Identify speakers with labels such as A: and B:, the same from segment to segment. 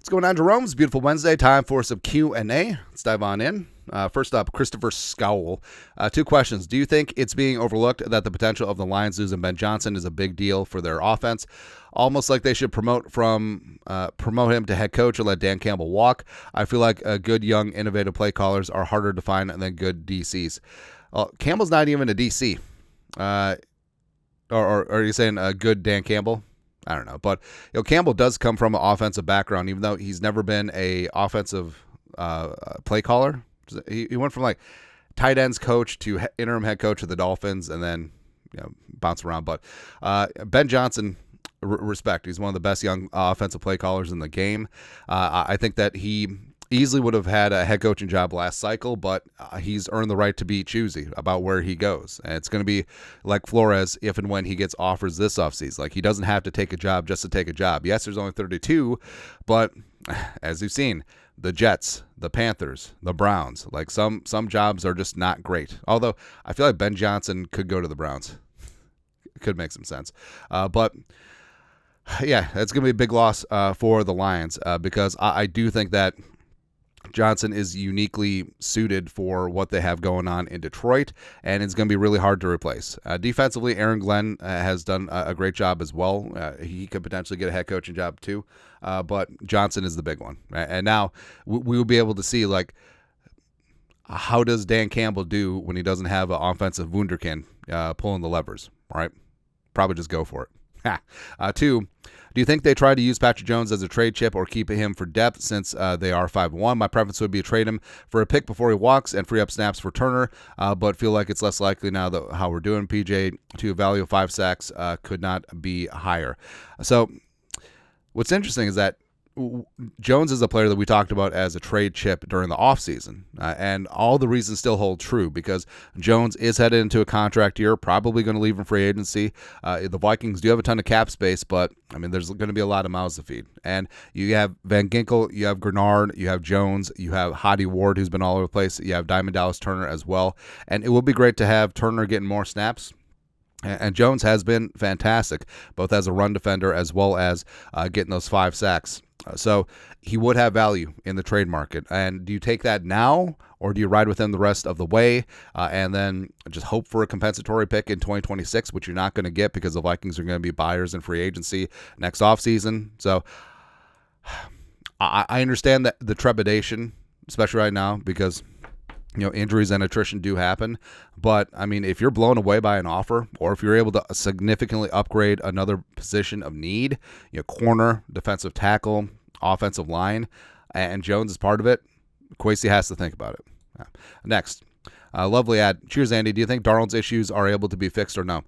A: What's going on, Jeromes? Beautiful Wednesday. Time for some Q&A. Let's dive on in. First up, Christopher Scowl. Two questions. Do you think it's being overlooked that the potential of the Lions losing Ben Johnson is a big deal for their offense? Almost like they should promote him to head coach or let Dan Campbell walk. I feel like good, young, innovative play callers are harder to find than good DCs. Campbell's not even a DC. Or are you saying a good Dan Campbell? I don't know. But Campbell does come from an offensive background, even though he's never been a offensive play caller. He went from like tight ends coach to interim head coach of the Dolphins, and then bounce around. But Ben Johnson, respect. He's one of the best young offensive play callers in the game. I think that he easily would have had a head coaching job last cycle, but he's earned the right to be choosy about where he goes. And it's going to be like Flores if and when he gets offers this offseason. Like, he doesn't have to take a job just to take a job. Yes, there's only 32, but as you've seen, the Jets, the Panthers, the Browns, like some jobs are just not great. Although I feel like Ben Johnson could go to the Browns. It could make some sense. But yeah, it's going to be a big loss for the Lions because I do think that Johnson is uniquely suited for what they have going on in Detroit, and it's going to be really hard to replace. Defensively, Aaron Glenn has done a great job as well. He could potentially get a head coaching job too, but Johnson is the big one. And now we will be able to see, like, how does Dan Campbell do when he doesn't have an offensive wunderkind pulling the levers, right? Probably just go for it. Two, do you think they try to use Patrick Jones as a trade chip or keep him for depth since they are 5-1? My preference would be to trade him for a pick before he walks and free up snaps for Turner, but feel like it's less likely now that how we're doing. PJ, to a value of 5 sacks, could not be higher. So what's interesting is that Jones is a player that we talked about as a trade chip during the offseason, and all the reasons still hold true because Jones is headed into a contract year, probably going to leave in free agency. The Vikings do have a ton of cap space, but I mean, there's going to be a lot of mouths to feed. And you have Van Ginkel, you have Grenard, you have Jones, you have Hottie Ward, who's been all over the place. You have Diamond Dallas Turner as well, and it will be great to have Turner getting more snaps. And Jones has been fantastic, both as a run defender as well as getting those 5 sacks. So he would have value in the trade market. And do you take that now, or do you ride with him the rest of the way and then just hope for a compensatory pick in 2026, which you're not going to get because the Vikings are going to be buyers in free agency next offseason? So I understand that the trepidation, especially right now, because injuries and attrition do happen. But, I mean, if you're blown away by an offer, or if you're able to significantly upgrade another position of need, corner, defensive tackle, offensive line, and Jones is part of it, Kwesi has to think about it. Next, lovely ad. Cheers, Andy. Do you think Darnold's issues are able to be fixed or no?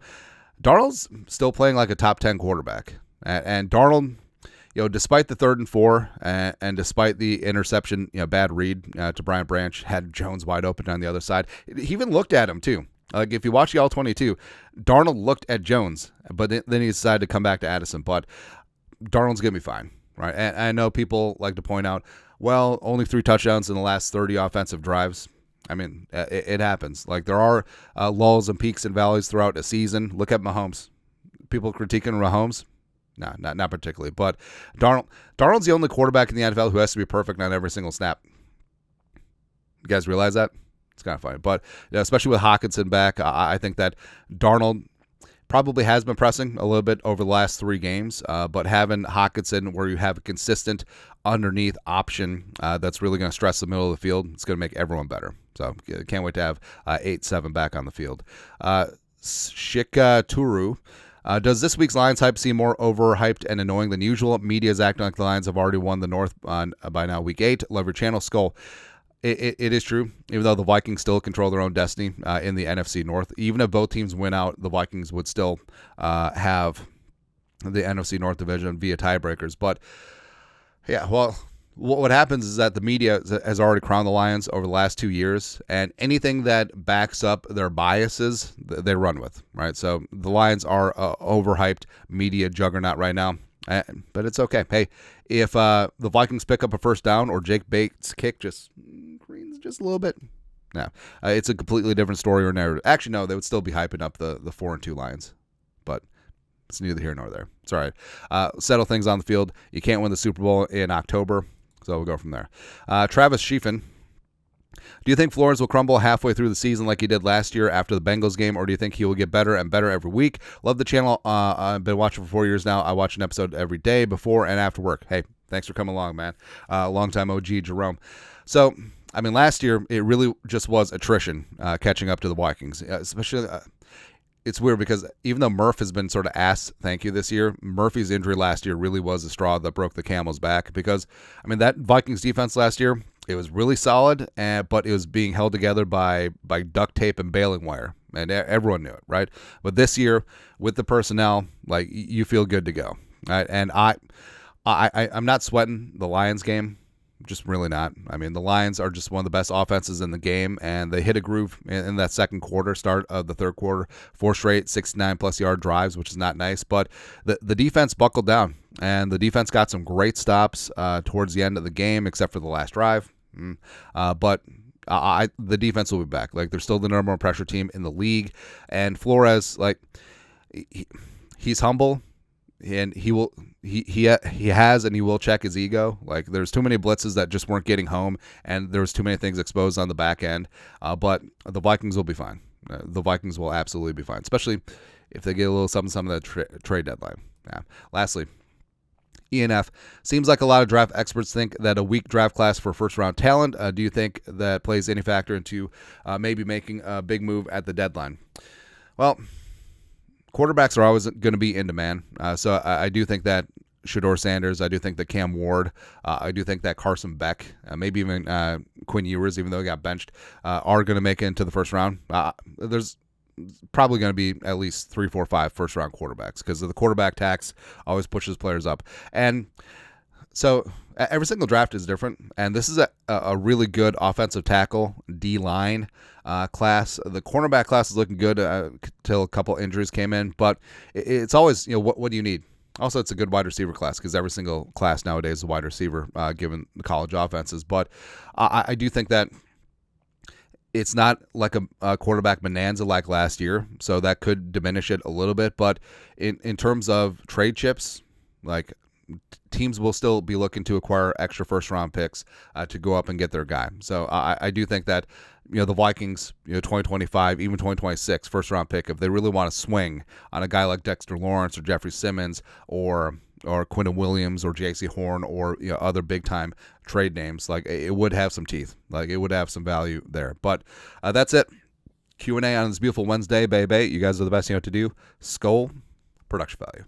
A: Darnold's still playing like a top 10 quarterback. And Darnold, despite the 3rd and 4 and despite the interception, bad read to Bryant Branch, had Jones wide open on the other side. He even looked at him too. Like, if you watch the All-22, Darnold looked at Jones, but then he decided to come back to Addison. But Darnold's going to be fine, right? And I know people like to point out, well, only 3 touchdowns in the last 30 offensive drives. I mean, it happens. Like, there are lulls and peaks and valleys throughout a season. Look at Mahomes. People critiquing Mahomes. No, not particularly. But Darnold's the only quarterback in the NFL who has to be perfect on every single snap. You guys realize that? It's kind of funny. But especially with Hockenson back, I think that Darnold probably has been pressing a little bit over the last 3 games. But having Hockenson where you have a consistent underneath option that's really going to stress the middle of the field, it's going to make everyone better. So can't wait to have 8-7 back on the field. Shika Turu. Does this week's Lions hype seem more overhyped and annoying than usual? Media is acting like the Lions have already won the North by now week 8. Love your channel, Skull. It is true, even though the Vikings still control their own destiny in the NFC North. Even if both teams win out, the Vikings would still have the NFC North division via tiebreakers. But, yeah, well, what happens is that the media has already crowned the Lions over the last 2 years, and anything that backs up their biases, they run with, right? So the Lions are overhyped media juggernaut right now, but it's okay. Hey, if the Vikings pick up a first down or Jake Bates' kick just greens just a little bit, no, it's a completely different story or narrative. Actually, no, they would still be hyping up the 4-2 Lions, but It's neither here nor there. It's all right. Settle things on the field. You can't win the Super Bowl in October, so we'll go from there. Travis Sheefen. Do you think Flores will crumble halfway through the season like he did last year after the Bengals game, or do you think he will get better and better every week? Love the channel. I've been watching for 4 years now. I watch an episode every day before and after work. Hey, thanks for coming along, man. Longtime OG Jerome. So, I mean, last year, it really just was attrition catching up to the Vikings. Especially, it's weird because even though Murph has been sort of ass thank you this year, Murphy's injury last year really was the straw that broke the camel's back because, I mean, that Vikings defense last year, it was really solid, but it was being held together by duct tape and baling wire, and everyone knew it, right? But this year, with the personnel, like, you feel good to go, right? And I'm not sweating the Lions game, just really not. I mean, the Lions are just one of the best offenses in the game, and they hit a groove in that second quarter, start of the third quarter, 4 straight 69-plus yard drives, which is not nice, but the defense buckled down. And the defense got some great stops towards the end of the game, except for the last drive. But the defense will be back. Like, they're still the number one pressure team in the league. And Flores, like, he's humble, and he has and he will check his ego. Like, there's too many blitzes that just weren't getting home, and there was too many things exposed on the back end. But the Vikings will be fine. The Vikings will absolutely be fine, especially if they get a little something at the trade deadline. Yeah. Lastly, ENF. Seems like a lot of draft experts think that a weak draft class for first-round talent. Do you think that plays any factor into maybe making a big move at the deadline? Well, quarterbacks are always going to be in demand. So I do think that Shedeur Sanders, I do think that Cam Ward, I do think that Carson Beck, maybe even Quinn Ewers, even though he got benched, are going to make it into the first round. There's probably going to be at least 3, 4, 5 first-round quarterbacks because the quarterback tax always pushes players up. And so every single draft is different, and this is a really good offensive tackle D-line class. The cornerback class is looking good until a couple injuries came in, but it's always, what do you need? Also, it's a good wide receiver class because every single class nowadays is a wide receiver given the college offenses. But I do think that it's not like a quarterback bonanza like last year, so that could diminish it a little bit. But in terms of trade chips, like, teams will still be looking to acquire extra first-round picks to go up and get their guy. So I do think that the Vikings, 2025, even 2026 first-round pick, if they really want to swing on a guy like Dexter Lawrence or Jeffrey Simmons or Quinton Williams or J.C. Horn or other big-time trade names, like, it would have some teeth. Like, it would have some value there. But that's it. Q&A on this beautiful Wednesday, baby. You guys are the best you know what to do. Skull, production value.